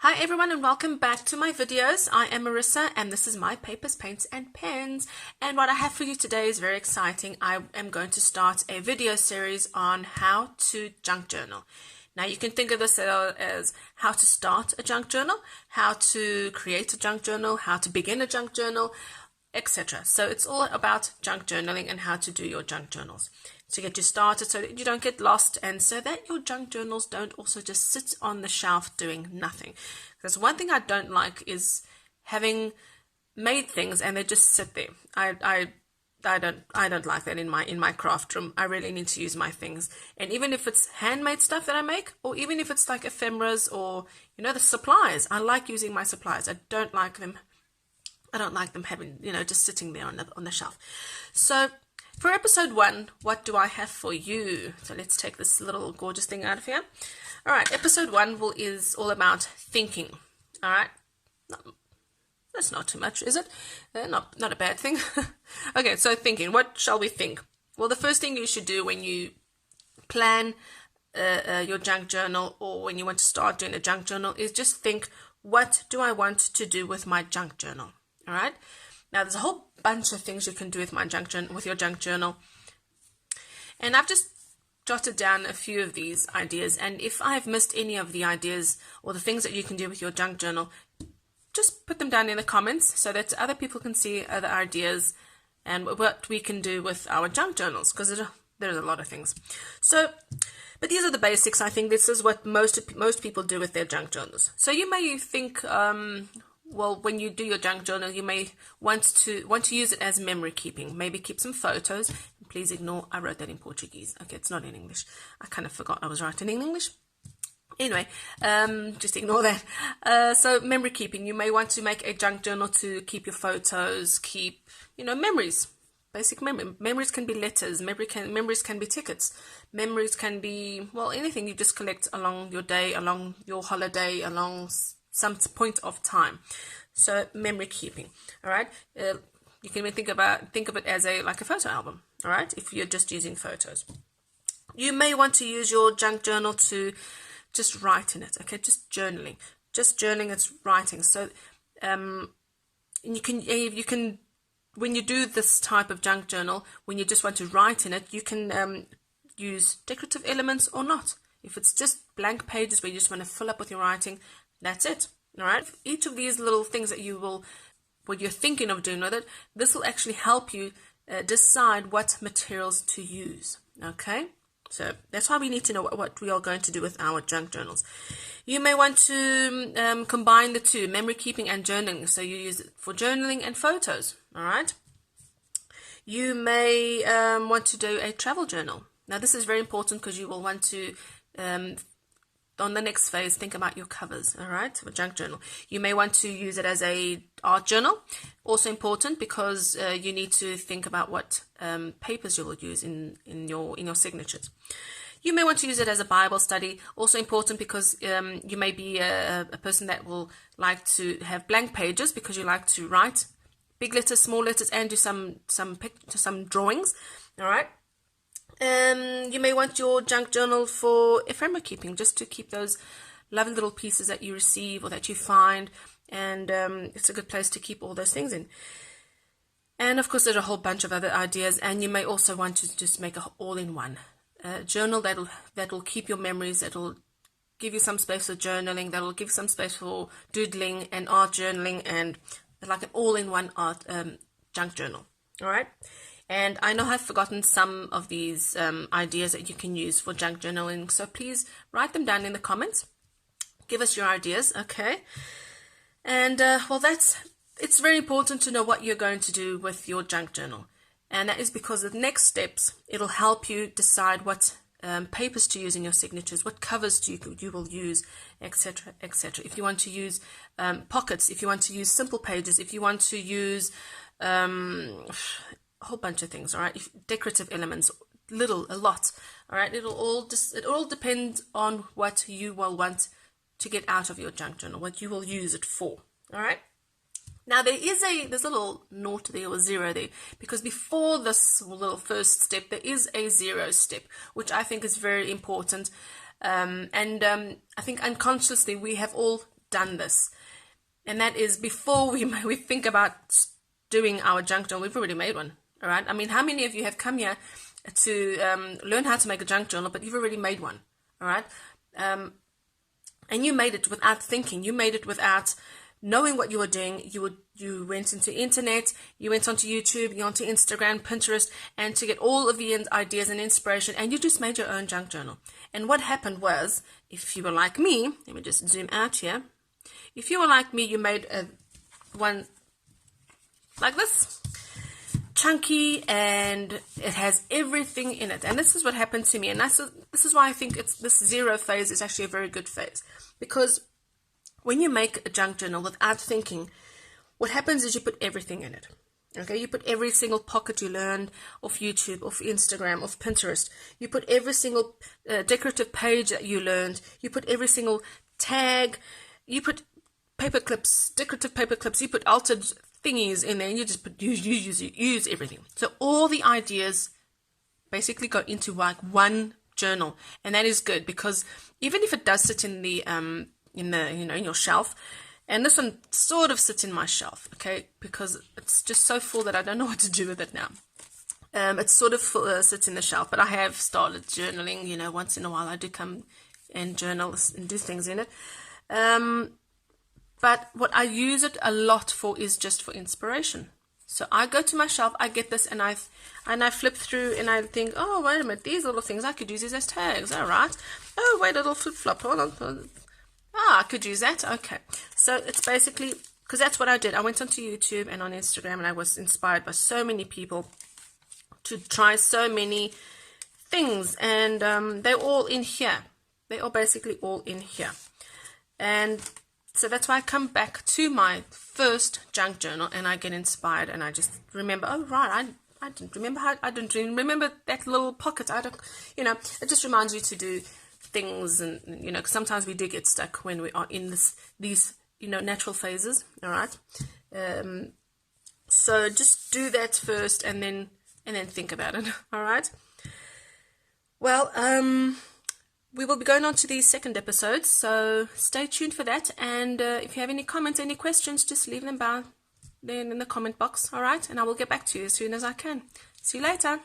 Hi everyone and welcome back to my videos. I am Marissa and this is my papers, paints and pens, and what I have for you today is very exciting. I am going to start a video series on how to junk journal. Now you can think of this as how to start a junk journal, how to create a junk journal, how to begin a junk journal, etc. So it's all about junk journaling and how to do your junk journals to get you started so that you don't get lost and so that your junk journals don't also just sit on the shelf doing nothing. Because one thing I don't like is having made things and they just sit there. I don't like that in my craft room. I really need to use my things. And even if it's handmade stuff that I make, or even if it's like ephemeras or the supplies, I like using my supplies. I don't like them having, just sitting there on the shelf. So for episode 1, what do I have for you? So let's take this little gorgeous thing out of here. All right, episode 1 is all about thinking. All right, that's not too much, is it? Not a bad thing. Okay, so thinking. What shall we think? Well, the first thing you should do when you plan your junk journal, or when you want to start doing a junk journal, is just think, what do I want to do with my junk journal? All right. Now there's a whole bunch of things you can do with your junk journal, and I've just jotted down a few of these ideas. And if I've missed any of the ideas or the things that you can do with your junk journal, just put them down in the comments so that other people can see other ideas and what we can do with our junk journals, because there's a lot of things. So, but these are the basics. I think this is what most people do with their junk journals. So you may think, well, when you do your junk journal, you may want to use it as memory keeping. Maybe keep some photos. Please ignore, I wrote that in Portuguese. Okay, it's not in English. I kind of forgot I was writing in English. Anyway, just ignore that. So memory keeping, you may want to make a junk journal to keep your photos, keep, memories. Basic memory. Memories can be letters. Memories can be tickets. Memories can be, well, anything you just collect along your day, along your holiday, along some point of time. So memory keeping. All right. You can even think of it as like a photo album. All right. If you're just using photos, you may want to use your junk journal to just write in it. Okay. Just journaling. It's writing. So, you can, when you do this type of junk journal, when you just want to write in it, you can use decorative elements or not. If it's just blank pages where you just want to fill up with your writing, that's it. All right. Each of these little things that what you're thinking of doing with it, this will actually help you decide what materials to use. Okay. So that's why we need to know what we are going to do with our junk journals. You may want to combine the two, memory keeping and journaling. So you use it for journaling and photos. All right. You may want to do a travel journal. Now this is very important because you will want to, on the next phase, think about your covers. All right, for junk journal. You may want to use it as a art journal. Also important because you need to think about what papers you will use in your signatures. You may want to use it as a Bible study. Also important because you may be a person that will like to have blank pages because you like to write big letters, small letters, and do some drawings. All right. You may want your junk journal for ephemera keeping, just to keep those lovely little pieces that you receive or that you find, and it's a good place to keep all those things in. And of course, there's a whole bunch of other ideas, and you may also want to just make an all-in-one journal that'll keep your memories, that'll give you some space for journaling, that'll give some space for doodling and art journaling, and like an all-in-one art junk journal. All right. And I know I've forgotten some of these ideas that you can use for junk journaling, so please write them down in the comments. Give us your ideas, okay? And, well, it's very important to know what you're going to do with your junk journal. And that is because the next steps, it'll help you decide what papers to use in your signatures, what covers you will use, etc., etc. If you want to use pockets, if you want to use simple pages, if you want to use a whole bunch of things, all right? Decorative elements, a lot, all right? It all depends on what you will want to get out of your junk journal, what you will use it for, all right? Now there's a little naught there or zero there, because before this little first step, there is a 0 step, which I think is very important. I think unconsciously we have all done this. And that is before we think about doing our junk journal, we've already made one. All right. I mean, how many of you have come here to learn how to make a junk journal, but you've already made one? All right. And you made it without thinking. You made it without knowing what you were doing. You went into internet, you went onto YouTube, you onto Instagram, Pinterest, and to get all of the ideas and inspiration, and you just made your own junk journal. And what happened was, if you were like me, let me just zoom out here. If you were like me, you made one like this, chunky, and it has everything in it. And this is what happened to me. And this is why I think this 0 phase is actually a very good phase. Because when you make a junk journal without thinking, what happens is you put everything in it. Okay, you put every single pocket you learned off YouTube, off Instagram, off Pinterest. You put every single decorative page that you learned. You put every single tag. You put paper clips, decorative paper clips. You put altered thingies in there, and you just use everything. So all the ideas basically go into like one journal, and that is good, because even if it does sit in the in your shelf, and this one sort of sits in my shelf, okay, because it's just so full that I don't know what to do with it now. It sort of sits in the shelf, but I have started journaling. Once in a while I do come and journal and do things in it. But what I use it a lot for is just for inspiration. So I go to my shelf, I get this, and I flip through, and I think, oh, wait a minute, these little things, I could use these as tags. All right. Oh, wait, a little flip-flop. Hold on. I could use that. Okay. So it's basically, because that's what I did. I went onto YouTube and on Instagram, and I was inspired by so many people to try so many things, and they're all in here. They're all basically all in here. And so that's why I come back to my first junk journal, and I get inspired, and I just remember, oh, right, I didn't remember that little pocket. It just reminds you to do things, and, cause sometimes we do get stuck when we are in these natural phases. All right. So just do that first, and then think about it. All right. Well, we will be going on to the second episode, so stay tuned for that. And if you have any comments, any questions, just leave them down there in the comment box, all right? And I will get back to you as soon as I can. See you later.